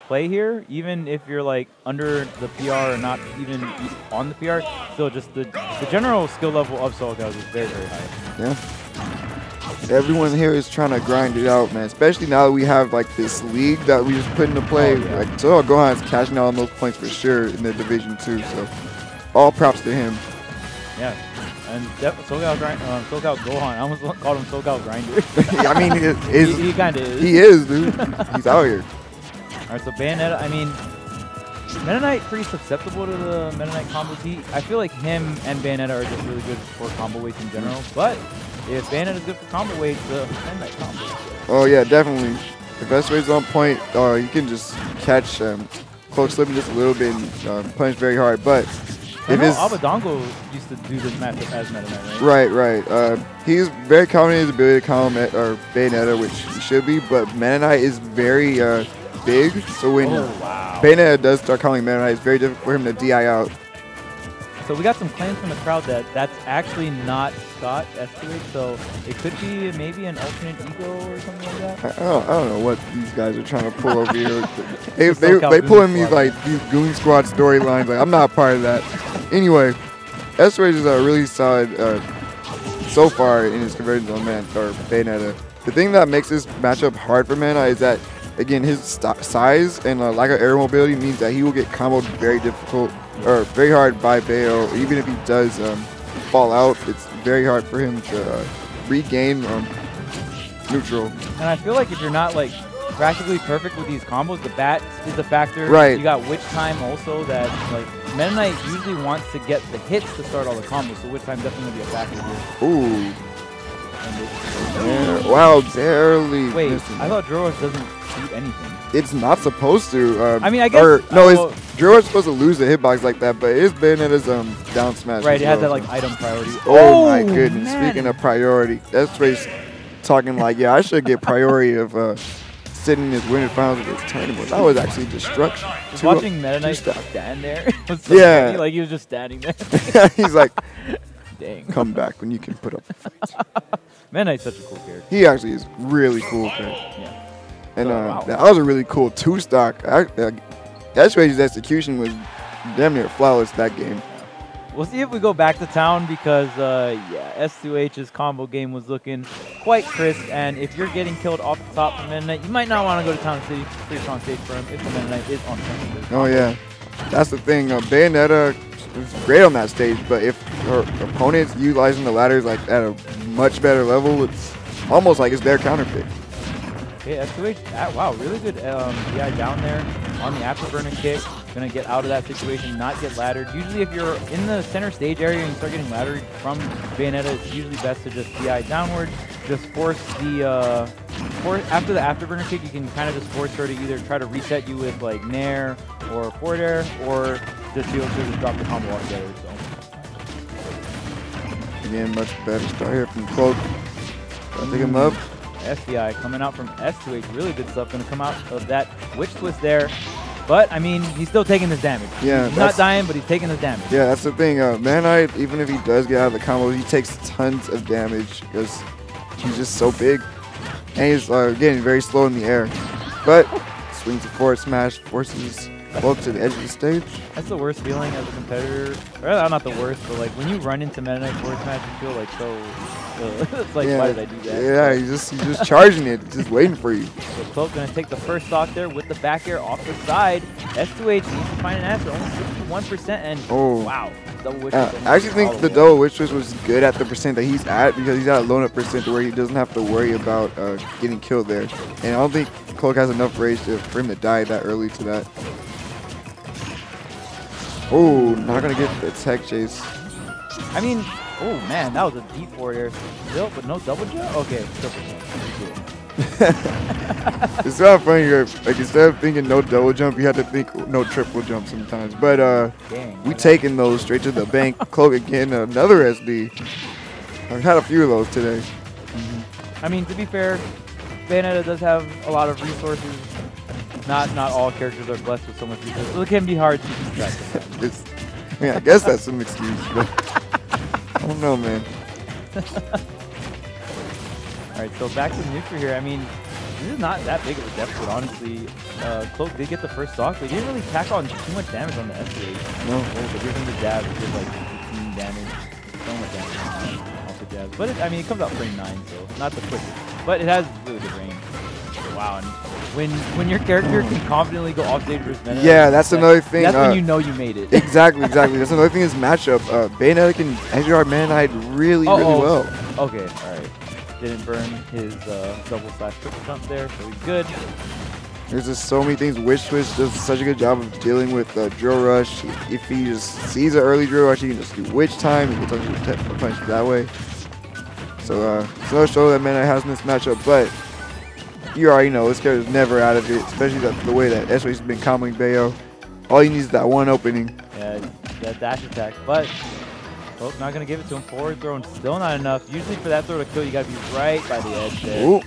play here, even if you're like under the PR or not even on the PR. Still, just the general skill level of Soul Calibur is very, very high. Yeah. Everyone here is trying to grind it out, man. Especially now that we have like this league that we just put into play. Oh, yeah. Like Soul Gohan is cashing out on those points for sure in the Division 2. So all props to him. Yeah. And SoCal Gohan, I almost called him SoCal Grinder. I mean, he kind of is. He is, dude. He's out here. All right, so Bayonetta, I mean, Metaknight pretty susceptible to the Metaknight combos. I feel like him and Bayonetta are just really good for combo weights in general. But if Bayonetta is good for combo weights, the Metaknight combo. Oh yeah, definitely. The best way is on point. You can just catch Clokke slipping just a little bit and punch very hard. But if it's Abadongo used to do this matchup as Metaknight, right? Right. He's very confident in his ability to combo Bayonetta, which he should be. But Metaknight is very big, so when Bayonetta does start calling Metaknight, it's very difficult for him to DI out. So we got some claims from the crowd that that's actually not Scott S2H, so it could be maybe an alternate ego or something like that. I don't know what these guys are trying to pull over here. they pull in these Goon Squad storylines. Like, I'm not part of that. Anyway, S2H is really solid so far in his conversions on Bayonetta. The thing that makes this matchup hard for Metaknight is that, again, his size and lack of air mobility means that he will get comboed very hard by Bayo. Even if he does fall out, it's very hard for him to regain neutral. And I feel like if you're not like practically perfect with these combos, the bat is a factor. Right. You got witch time also that like Metaknight usually wants to get the hits to start all the combos, so witch time definitely be a factor here. Ooh. Yeah, wow, barely. Wait, missing. I thought Droros doesn't beat anything. It's not supposed to. I mean, I guess. Droid's supposed to lose a hitbox like that, but it's Bayonetta's down smash. Right, it has that like item priority. Oh my goodness! Man. Speaking of priority, that's what he's talking like. Yeah, I should get priority of sitting in his winning finals of this tournament. That was actually destruction. Just watching Metaknight stand there. Was so yeah, funny. Like he was just standing there. He's like, dang. Come back when you can put up a fight. Metaknight's such a cool character. He actually is really cool character. Yeah. And that was a really cool two-stock. S2H's execution was damn near flawless that game. We'll see if we go back to town because, yeah, S2H's combo game was looking quite crisp. And if you're getting killed off the top from Metaknight, you might not want to go to Town City. Pretty strong stage for him if the Metaknight is on town. Oh, yeah. That's the thing. Bayonetta is great on that stage, but if her opponent's utilizing the ladders like at a much better level, it's almost like it's their counter pick. Okay, S2H, wow, really good DI down there on the afterburner kick. Gonna get out of that situation, not get laddered. Usually if you're in the center stage area and you start getting laddered from Bayonetta, it's usually best to just DI downward. Just force the, after the afterburner kick, you can kind of just force her to either try to reset you with like Nair or forward air, or just be able to just drop the combo altogether. So. Again, much better start here from Clokke. Pick him up. SDI coming out from S2H, really good stuff. Going to come out of that witch twist there. But, I mean, he's still taking this damage. Yeah, he's not dying, but he's taking this damage. Yeah, that's the thing. Metaknight, even if he does get out of the combo, he takes tons of damage because he's just so big. And he's, again, very slow in the air. But swings a forward smash, forces Clokke to the edge of the stage. That's the worst feeling as a competitor. Or not the worst, but like when you run into Metaknight forward smash, you feel like so... it's like, yeah, why did I do that? Yeah, he's just charging it, just waiting for you. So Clokke gonna take the first stock there with the back air off the side. S2H needs to find an answer, only 61%, and wow, double witch twist. I actually think the double witch twist was good at the percent that he's at because he's at a low enough percent to where he doesn't have to worry about getting killed there. And I don't think Clokke has enough rage for him to die that early to that. Oh, not gonna get the tech chase. I mean, oh man, that was a deep forward air still, but no double jump? Okay, triple jump. It's not funny, like instead of thinking no double jump, you have to think no triple jump sometimes. But we taking those straight to the bank. Clokke again, another SD. I've had a few of those today. I mean, to be fair, Bayonetta does have a lot of resources. Not all characters are blessed with so much resources, so it can be hard to keep track of that. I mean, I guess that's an excuse, but I don't know, man. All right, so back to neutral here. I mean, This is not that big of a deficit, honestly. Clokke did get the first stock, but he didn't really tack on too much damage on the SH. No. But here's him the jab, it did like 15 damage. So much damage off the jabs. But I mean, it comes out frame 9, so not the quickest. But it has really good range. Wow, and when your character can confidently go off stage versus Bayonetta, yeah, that's another thing. That's when you know you made it. Exactly. That's another thing is matchup. Bayonetta can actually guard Metaknight really well. Okay, all right. Didn't burn his double slash triple jump there, so he's good. There's just so many things. Wish Twitch does such a good job of dealing with drill rush. If he just sees an early drill rush, he can just do witch time and get a punch that way. So it's another show that Metaknight has in this matchup, but you already know this character's never out of it, especially the way that SH has been comboing Bayo. All he needs is that one opening. Yeah, that dash attack, but Clokke not going to give it to him. Forward throw, and still not enough. Usually for that throw to kill, you got to be right by the edge there. Ooh,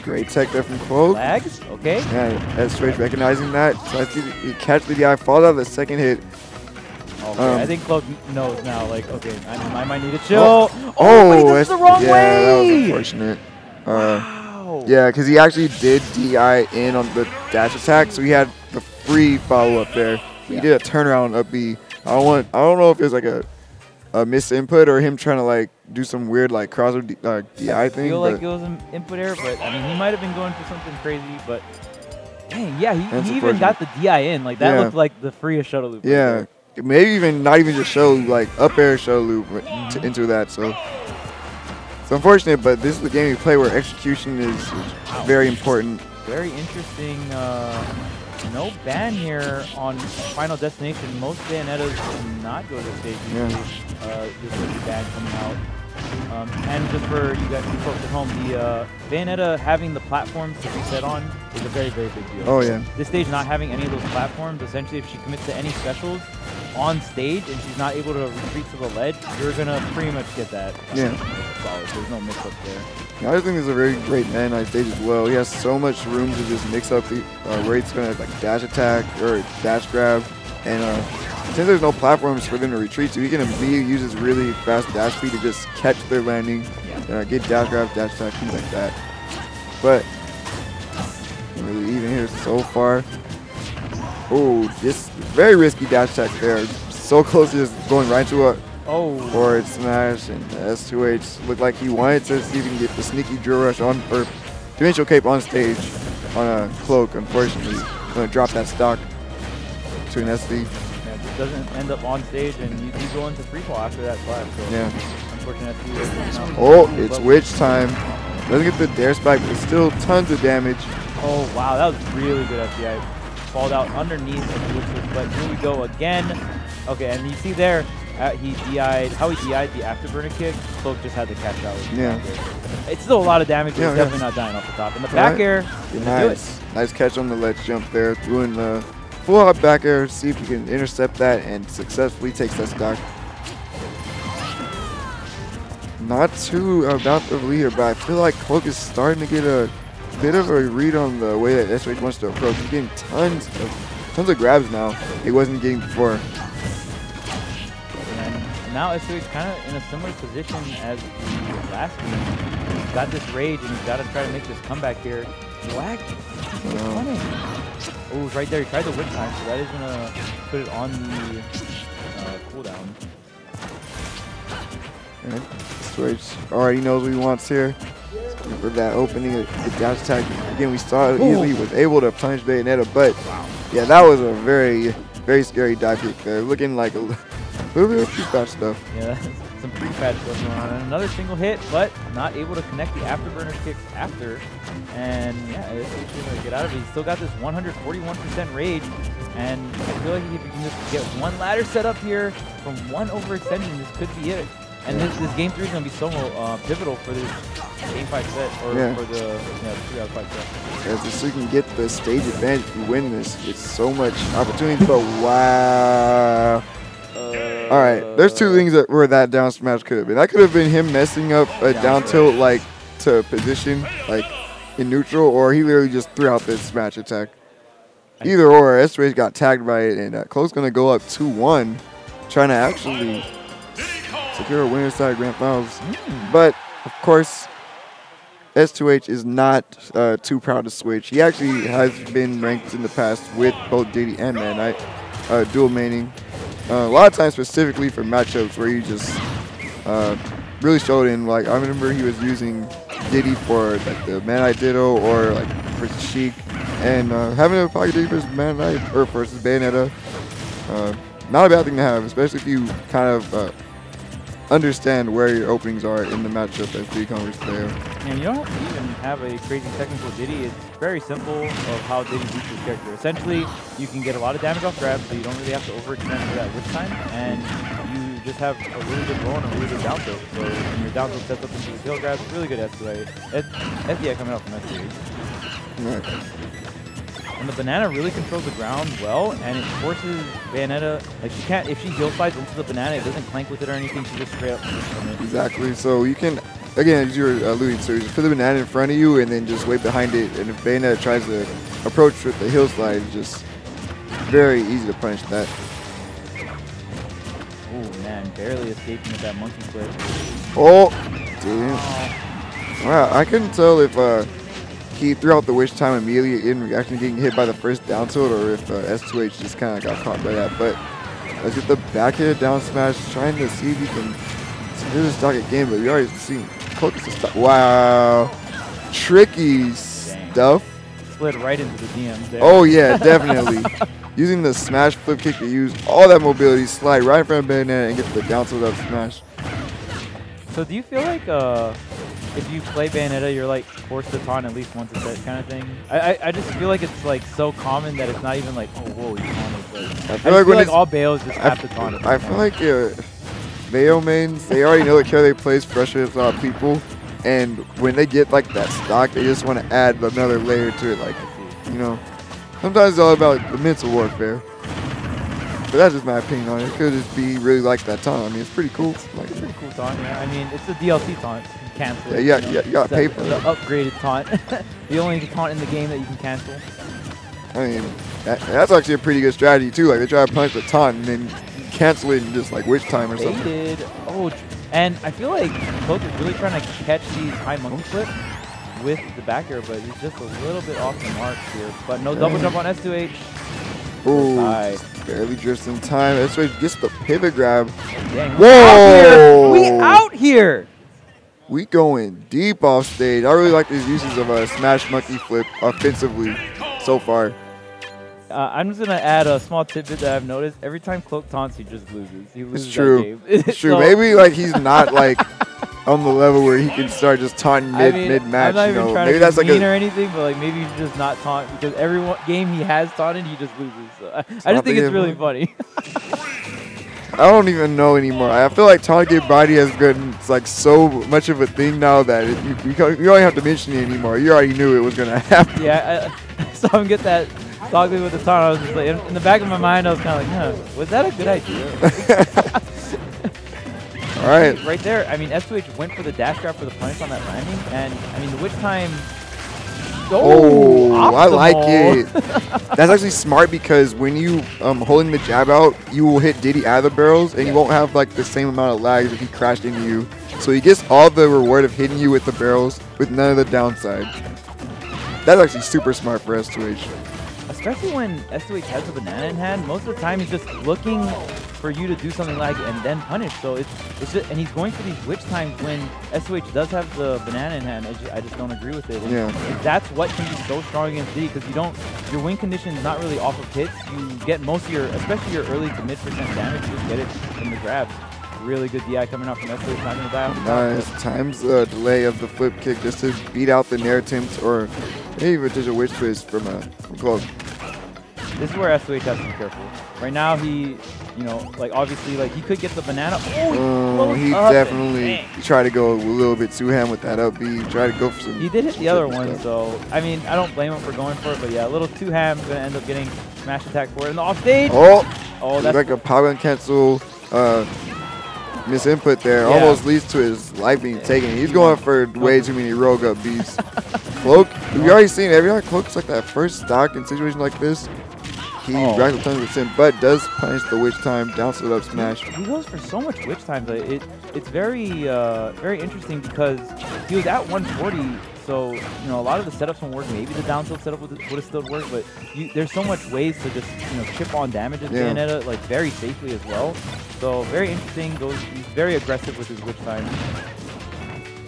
great tech there from Clokke. Lags, okay. Yeah, SH recognizing that. So I see he catches the DI, falls out of the second hit. Okay, I think Clokke knows now, like, okay, I might need to chill. Oh, wait, that's the wrong way! Yeah, that was unfortunate. Wow. Yeah, because he actually did DI in on the dash attack, so he had the free follow-up there. He did a turnaround up B. I don't know if it's like a misinput or him trying to like do some weird like crossover DI thing. I feel like it was an input error, but I mean he might have been going for something crazy. But dang, yeah, he even got the DI in. Like that looked like the freest shuttle loop. Yeah, right, maybe even not even just shuttle loop, like up air shuttle loop into that. So it's unfortunate, but this is the game you play where execution is very important. Very interesting. No ban here on Final Destination. Most Bayonettas do not go to the stage usually. This is a ban coming out. And just for you guys, folks at home, the Bayonetta having the platforms to reset on is a very, very big deal. Oh, yeah. This stage not having any of those platforms, essentially if she commits to any specials on stage and she's not able to retreat to the ledge, you're going to pretty much get that. Yeah. Solid. There's no mix-up there. I think it's a very great Metaknight stage as well. He has so much room to just mix up the where he's going to like dash attack or dash grab. And since there's no platforms for them to retreat to, he can immediately use his really fast dash speed to just catch their landing, get dash grab, dash attack, things like that. But really even here so far. Oh, this very risky dash attack there. So close to just going right to a forward smash, and the S2H looked like he wanted to see if he can get the sneaky drill rush on, or dimensional cape on stage on a Clokke. Unfortunately, going to drop that stock to an SD. Yeah, it doesn't end up on stage, and you do go into free fall after that flash. So unfortunate SD. Oh, it's witch time. Doesn't get the dare spike, but still tons of damage. Oh wow, that was really good FBI. Falled out underneath of Witcher, but here we go again. Okay, and you see there, he DI'd, how he DI'd the afterburner kick. Clokke just had to catch out. It's still a lot of damage, but he's definitely not dying off the top. And the back air, nice catch on the ledge jump there, doing the full out back air. See if he can intercept that and successfully takes that stock. Not too about the leader, but I feel like Clokke is starting to get a bit of a read on the way that SH wants to approach. He's getting tons of grabs now he wasn't getting before. And now SH kind of in a similar position as the last game. He's got this rage and he's got to try to make this comeback here. Black. Oh, right there. He tried the whip time, so that is going to put it on the cooldown. Switch already knows what he wants here. For that opening, the dash attack. Again, we saw he was able to punish Bayonetta, but yeah, that was a very, very scary dive kick there. Looking like a little bit of pre-patch stuff. Yeah, some pre-patch stuff going on. And another single hit, but not able to connect the afterburner kicks after. And yeah, it's going to get out of it. He's still got this 141% rage. And I feel like if you can just get one ladder set up here from one overextension, this could be it. And this game 3 is going to be so pivotal for this game 5 set, or for the 3 out of 5 set. Yeah, just so you can get the stage advantage if you win this. It's so much opportunity, but wow. All right, there's two things that were that down smash could have been. That could have been him messing up a down tilt like to position like in neutral, or he literally just threw out this smash attack. Either or, S-Rage got tagged by it, and Clokke's going to go up 2-1, trying to actually secure a winner's side grand finals. But, of course, S2H is not too proud to switch. He actually has been ranked in the past with both Diddy and Metaknight, dual maining. A lot of times specifically for matchups where he just really showed in. Like I remember he was using Diddy for like the Metaknight Ditto or like versus Sheik, and having a pocket Diddy versus Metaknight or versus Bayonetta, not a bad thing to have, especially if you kind of understand where your openings are in the matchup as the e-commerce player. And you don't even have a crazy technical Diddy. It's very simple of how Diddy beats his character. Essentially, you can get a lot of damage off grab, so you don't really have to overextend for that witch time, and you just have a really good roll and a really good down tilt. So when your down tilt sets up into the tail grab, really good S2A. SDI coming out from S2A. Right. And the banana really controls the ground well, and it forces Bayonetta, like she can't, if she heal slides into the banana, it doesn't clank with it or anything, she just straight up from it. Exactly, so you can, again, as you were alluding to, just put the banana in front of you and then just wait behind it, and if Bayonetta tries to approach with the heal slide, it's just very easy to punish that. Oh man, barely escaping with that monkey flip. Oh, damn. Wow, I couldn't tell if he threw out the wish time immediately in reaction to getting hit by the first down tilt, or if S2H just kind of got caught by that. But let's get the back hit down smash, trying to see if he can secure this docket game. But we already seen Clokke to stop. Wow, tricky stuff. Slid right into the DMs there. Oh yeah, definitely. Using the smash flip kick to use all that mobility, slide right in front of Bayonetta and get the down tilt up smash. So do you feel like if you play Bayonetta, you're like forced to taunt at least once a set kind of thing? I just feel like it's like so common that it's not even like, oh whoa, you taunted. I feel like all Bayos just have to taunt it. I feel like Bayo mains, they already know the character they play frustrates a lot of people, and when they get like that stock, they just want to add another layer to it. Like, you know, sometimes it's all about the mental warfare. But that's just my opinion on it. It could just be really like that taunt. I mean, it's pretty cool. Like, it's a pretty cool taunt, yeah. I mean, it's a DLC taunt. You can cancel it. Yeah, you got to pay for it. The upgraded taunt. The only taunt in the game that you can cancel. I mean, that's actually a pretty good strategy, too. Like, they try to punish the taunt and then cancel it and just, like, witch time or something. They did. Oh, and I feel like Clokke is really trying to catch these high monkey flips with the back air, but he's just a little bit off the mark here. But no double jump on S2H. Ooh, barely drifts in time. S2H gets the pivot grab. Dang, whoa! We out here! We going deep off stage. I really like these uses of a smash monkey flip offensively so far. I'm just going to add a small tidbit that I've noticed. Every time Clokke taunts, he just loses. He loses it's true. That game. It's true. So maybe like he's not like on the level where he can start just taunting mid match. I'm not even trying maybe to that's be like mean or anything, but like maybe he's just not taunt because every game he has taunted, he just loses. So I just think it's really funny. I don't even know anymore. I feel like taunting body has been like so much of a thing now that you don't have to mention it anymore. You already knew it was gonna happen. Yeah, I saw him get that Clokke with the taunt. I was just like, in the back of my mind, I was kind of like, huh, was that a good idea? All right. Right there, I mean, S2H went for the dash grab for the punish on that landing, and I mean, the witch time. Oh, I like it. That's actually smart because when you holding the jab out, you will hit Diddy out of the barrels, and you won't have like the same amount of lag if he crashed into you. So he gets all the reward of hitting you with the barrels with none of the downside. That's actually super smart for S2H. Especially when S2H has the banana in hand, most of the time he's just looking for you to do something like and then punish. So it's just, and he's going for these witch times when S2H does have the banana in hand. I just don't agree with it. And yeah. That's what can be so strong against Diddy because your win condition is not really off of hits. You get most of your, especially your early to mid % damage, you just get it from the grabs. Really good DI coming out from S2H, not going to die off the top. Nice. Times the delay of the flip kick just to beat out the nair attempt or maybe even just a witch twist from Clokke. This is where S2H has to be careful. Right now, he, you know, like obviously, like he could get the banana. Oh, he definitely tried to go a little bit too ham with that up B. Tried to go for some. He did hit the other one, so I mean, I don't blame him for going for it. But yeah, a little too ham, gonna end up getting smash attack for it in the off stage. Oh, that's like a power and cancel. Misinput there. Yeah. Almost leads to his life being taken. He's going for way too many rogue up Bs. Clokke, we already seen every time Clokke's like that first stock in situations like this. He racks up tons of percent, but does punish the witch time, down split up smash. He goes for so much witch time. It's very very interesting because he was at 140 so you know a lot of the setups won't work. Maybe the down tilt setup would have still worked, but there's so much ways to just chip on damage with Bayonetta like very safely as well. So very interesting. He's very aggressive with his witch time.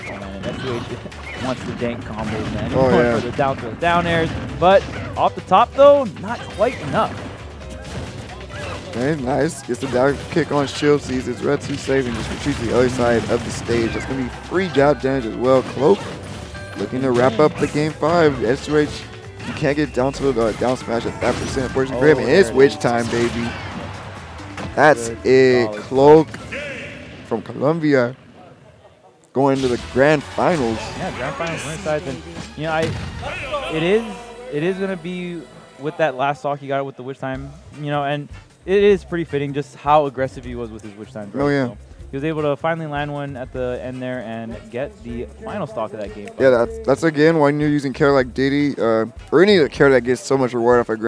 Oh man, and S2H wants the dank combos, man. He's going for the down tilt down airs, but off the top though, not quite enough. Okay, nice. Gets the down kick on shield, sees his red 2 safe, and just retreats to the other side of the stage. That's going to be free jab damage as well. Clokke looking to wrap up the game 5. S2H, you can't get down to the down smash at that percent. Fortune grab, and it's witch time, baby. That's it. Clokke from Colombia going to the grand finals. Yeah, grand finals winner sides. And, you know, it is going to be with that last stock he got with the witch time, you know, and it is pretty fitting just how aggressive he was with his witch time. Oh, yeah. So he was able to finally land one at the end there and get the final stock of that game. Yeah, that's again when you're using character like Diddy, or any character that gets so much reward off a